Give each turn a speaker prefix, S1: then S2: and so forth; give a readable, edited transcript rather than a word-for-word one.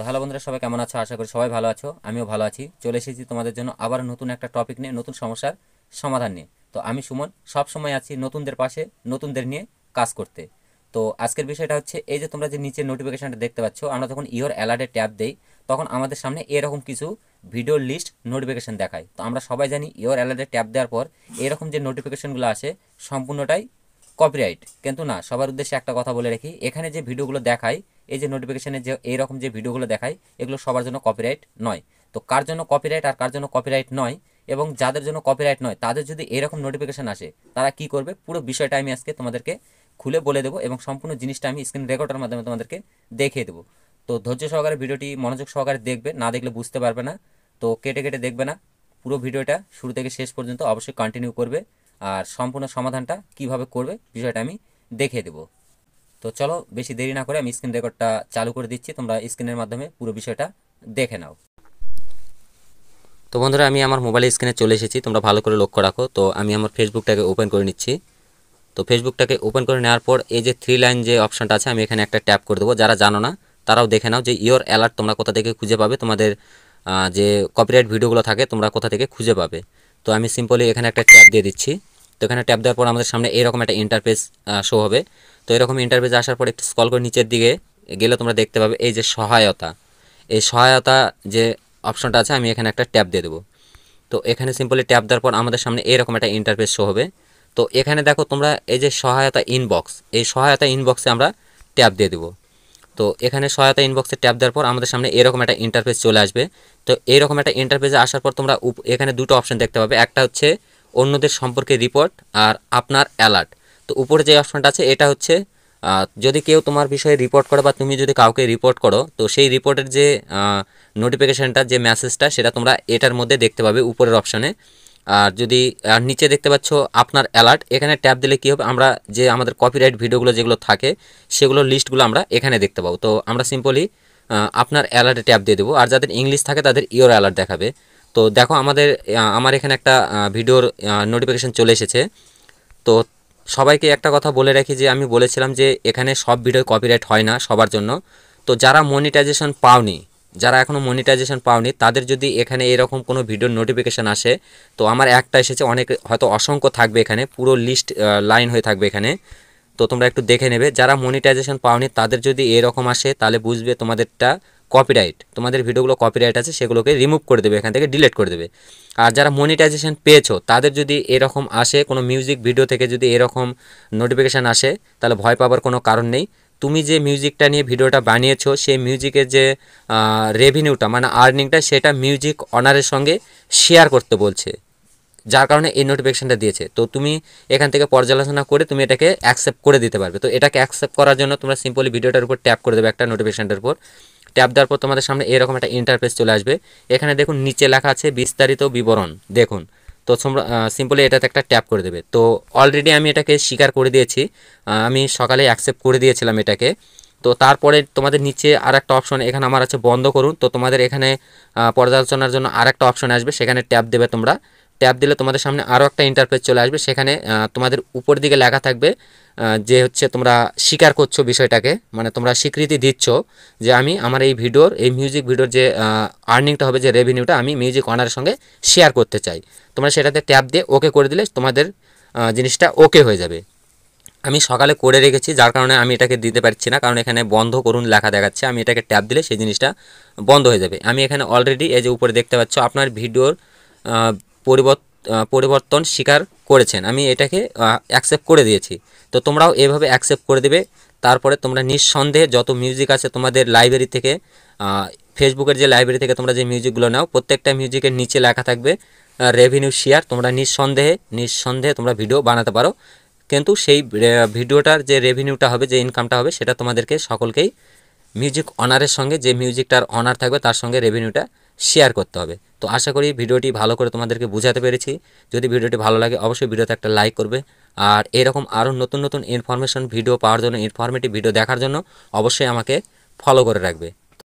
S1: তো হ্যালো বন্ধুরা, সবাই কেমন আছো? আশা করি সবাই ভালো আছো, আমিও ভালো আছি। চলে এসেছি তোমাদের জন্য আবার নতুন একটা টপিক নিয়ে, নতুন সমস্যার সমাধান নিয়ে। তো আমি সুমন, সব সময় আছি নতুনদের পাশে, নতুনদের নিয়ে কাজ করতে। তো আজকের বিষয়টা হচ্ছে, এই যে তোমরা যে নিচে নোটিফিকেশনটা দেখতে পাচ্ছ, আমরা যখন ইওর অ্যালার্টে ট্যাপ দেই তখন আমাদের সামনে এরকম কিছু ভিডিও লিস্ট নোটিফিকেশন দেখায়। তো আমরা সবাই জানি ইওর অ্যালার্টে ট্যাপ দেওয়ার পর এরকম যে নোটিফিকেশনগুলো আসে সম্পূর্ণটাই কপিরাইট। কিন্তু না, সবার উদ্দেশ্যে একটা কথা বলে রাখি, এখানে যে ভিডিওগুলো দেখায়, এই যে নোটিফিকেশনে যে এইরকম যে ভিডিওগুলো দেখায়, এগুলো সবার জন্য কপিরাইট নয়। তো কার জন্য কপিরাইট আর কার জন্য কপিরাইট নয়, এবং যাদের জন্য কপিরাইট নয় তাদের যদি এরকম নোটিফিকেশন আসে তারা কি করবে, পুরো বিষয়টা আমি আজকে তোমাদেরকে খুলে বলে দেবো, এবং সম্পূর্ণ জিনিসটা আমি স্ক্রিন রেকর্ডের মাধ্যমে তোমাদেরকে দেখিয়ে দেবো। তো ধৈর্য সহকারে ভিডিওটি মনোযোগ সহকারে দেখবে, না দেখলে বুঝতে পারবে না। তো কেটে কেটে দেখবে না, পুরো ভিডিওটা শুরু থেকে শেষ পর্যন্ত অবশ্যই কন্টিনিউ করবে। আর সম্পূর্ণ সমাধানটা কিভাবে করবে বিষয়টা আমি দেখিয়ে দেবো। তো চলো বেশি দেরি না করে আমি স্ক্রিন রেকর্ডটা চালু করে দিচ্ছি, তোমরা স্ক্রিনের মাধ্যমে পুরো বিষয়টা দেখে নাও। তো বন্ধুরা, আমি আমার মোবাইল স্ক্রিনে চলে এসেছি, তোমরা ভালো করে লক্ষ্য রাখো। তো আমি আমার ফেসবুকটাকে ওপেন করে নিচ্ছি। তো ফেসবুকটাকে ওপেন করে নেওয়ার পর এই যে থ্রি লাইন যে অপশনটা আছে, আমি এখানে একটা ট্যাপ করে দেবো। যারা জানো না তারাও দেখে নাও যে ইওর অ্যালার্ট তোমরা কোথা থেকে খুঁজে পাবে, তোমাদের যে কপিরাইট ভিডিওগুলো থাকে তোমরা কোথা থেকে খুঁজে পাবে। তো আমি সিম্পলি এখানে একটা ট্যাপ দিয়ে দিচ্ছি। তো এখানে ট্যাপ দেওয়ার পর আমাদের সামনে এরকম একটা ইন্টারফেস শো হবে। তো এরকম ইন্টারফেস আসার পর একটু স্ক্রল করে নিচের দিকে গেলে তোমরা দেখতে পাবে এই যে সহায়তা, এই সহায়তা যে অপশনটা আছে, আমি এখানে একটা ট্যাপ দিয়ে দেবো। তো এখানে সিম্পলি ট্যাপ দেওয়ার পর আমাদের সামনে এরকম একটা ইন্টারফেস শো হবে। তো এখানে দেখো তোমরা এই যে সহায়তা ইনবক্স, এই সহায়তা ইনবক্সে আমরা ট্যাপ দিয়ে দেবো। তো এখানে সহায়তা ইনবক্সে ট্যাপ দেওয়ার পর আমাদের সামনে এরকম একটা ইন্টারফেস চলে আসবে। তো এইরকম একটা ইন্টারফেসে আসার পর তোমরা এখানে দুটো অপশন দেখতে পাবে, একটা হচ্ছে অন্যদের সম্পর্কে রিপোর্ট আর আপনার অ্যালার্ট। তো উপরে যে অপশনটা আছে এটা হচ্ছে যদি কেউ তোমার বিষয়ে রিপোর্ট করে বা তুমি যদি কাউকে রিপোর্ট করো, তো সেই রিপোর্টের যে নোটিফিকেশানটা, যে মেসেজটা, সেটা তোমরা এটার মধ্যে দেখতে পাবে উপরের অপশানে। আর যদি নিচে দেখতে পাচ্ছ আপনার অ্যালার্ট, এখানে ট্যাপ দিলে কী হবে, আমরা যে আমাদের কপিরাইট ভিডিওগুলো যেগুলো থাকে সেগুলোর লিস্টগুলো আমরা এখানে দেখতে পাবো। তো আমরা সিম্পলি আপনার অ্যালার্টে ট্যাপ দিয়ে দেবো। আর যাদের ইংলিশ থাকে তাদের ইওর অ্যালার্ট দেখাবে। তো দেখো আমার এখানে একটা ভিডিওর নোটিফিকেশান চলে এসেছে। তো সবাইকে একটা কথা বলে রাখি যে আমি বলেছিলাম যে এখানে সব ভিডিও কপিরাইট হয় না সবার জন্য। তো যারা মনিটাইজেশন পাওনি, যারা এখনও মনিটাইজেশন পাওনি, তাদের যদি এখানে এরকম কোনো ভিডিওর নোটিফিকেশান আসে, তো আমার একটা এসেছে, অনেক হয়তো অসংখ্য থাকবে, এখানে পুরো লিস্ট লাইন হয়ে থাকবে এখানে। তো তোমরা একটু দেখে নেবে, যারা মনিটাইজেশন পাওনি তাদের যদি এরকম আসে তাহলে বুঝবে তোমাদেরটা কপিরাইট, তোমাদের ভিডিওগুলো কপিরাইট আছে, সেগুলোকে রিমুভ করে দেবে, এখান থেকে ডিলিট করে দেবে। আর যারা মনিটাইজেশন পেয়েছো তাদের যদি এরকম আসে, কোনো মিউজিক ভিডিও থেকে যদি এরকম নোটিফিকেশান আসে, তাহলে ভয় পাওয়ার কোনো কারণ নেই। তুমি যে মিউজিকটা নিয়ে ভিডিওটা বানিয়েছো সেই মিউজিকের যে রেভিনিউটা মানে আর্নিংটা, সেটা মিউজিক অনারের সঙ্গে শেয়ার করতে বলছে, যার কারণে এই নোটিফিকেশানটা দিয়েছে। তো তুমি এখান থেকে পর্যালোচনা করে তুমি এটাকে অ্যাকসেপ্ট করে দিতে পারবে। তো এটাকে অ্যাকসেপ্ট করার জন্য তোমরা সিম্পলি ভিডিওটার উপর ট্যাপ করে দেবে, একটা নোটিফিকেশানটার উপর ট্যাপ দেওয়ার পর তোমাদের সামনে এরকম একটা ইন্টারফেস চলে আসবে। এখানে দেখুন নিচে লেখা আছে বিস্তারিত বিবরণ, দেখুন। তো তোমরা সিম্পলি এটাতে একটা ট্যাপ করে দেবে। তো অলরেডি আমি এটাকে স্বীকার করে দিয়েছি, আমি সকালে অ্যাকসেপ্ট করে দিয়েছিলাম এটাকে। তো তারপরে তোমাদের নিচে আর একটা অপশন এখানে আমার আছে বন্ধ করুন। তো তোমাদের এখানে পর্যালোচনার জন্য আর একটা অপশন আসবে, সেখানে ট্যাপ দেবে তোমরা। ট্যাপ দিলে তোমাদের সামনে আরও একটা ইন্টারফেস চলে আসবে, সেখানে তোমাদের উপর দিকে লেখা থাকবে যে হচ্ছে তোমরা স্বীকার করছো বিষয়টাকে, মানে তোমরা স্বীকৃতি দিচ্ছ যে আমি আমার এই ভিডিওর, এই মিউজিক ভিডিওর যে আর্নিংটা হবে, যে রেভিনিউটা, আমি মিউজিক অনারের সঙ্গে শেয়ার করতে চাই। তোমরা সেটাতে ট্যাপ দিয়ে ওকে করে দিলে তোমাদের জিনিসটা ওকে হয়ে যাবে। আমি সকালে করে রেখেছি, যার কারণে আমি এটাকে দিতে পারছি না, কারণ এখানে বন্ধ করুন লেখা দেখাচ্ছে। আমি এটাকে ট্যাপ দিলে সেই জিনিসটা বন্ধ হয়ে যাবে। আমি এখানে অলরেডি এই যে উপরে দেখতে পাচ্ছ আপনার ভিডিওর পরিবর্তন স্বীকার করেছেন, আমি এটাকে অ্যাকসেপ্ট করে দিয়েছি। তো তোমরাও এভাবে অ্যাকসেপ্ট করে দেবে। তারপরে তোমরা নিঃসন্দেহে যত মিউজিক আছে তোমাদের লাইব্রেরি থেকে, ফেসবুকের যে লাইব্রেরি থেকে তোমরা যে মিউজিকগুলো নাও, প্রত্যেকটা মিউজিকের নিচে লেখা থাকবে রেভিনিউ শেয়ার। তোমরা নিঃসন্দেহে তোমরা ভিডিও বানাতে পারো, কিন্তু সেই ভিডিওটার যে রেভিনিউটা হবে, যে ইনকামটা হবে, সেটা তোমাদেরকে সকলকেই মিউজিক অনারের সঙ্গে, যে মিউজিকটার অনার থাকবে তার সঙ্গে রেভিনিউটা শেয়ার করতে হবে। তো আশা করি ভিডিওটি ভালো করে তোমাদেরকে বোঝাতে পেরেছি। যদি ভিডিওটি ভালো লাগে অবশ্যই ভিডিওতে একটা লাইক করবে। আর এরকম আরও নতুন নতুন ইনফরমেশন ভিডিও পাওয়ার জন্য, ইনফরমেটিভ ভিডিও দেখার জন্য অবশ্যই আমাকে ফলো করে রাখবে।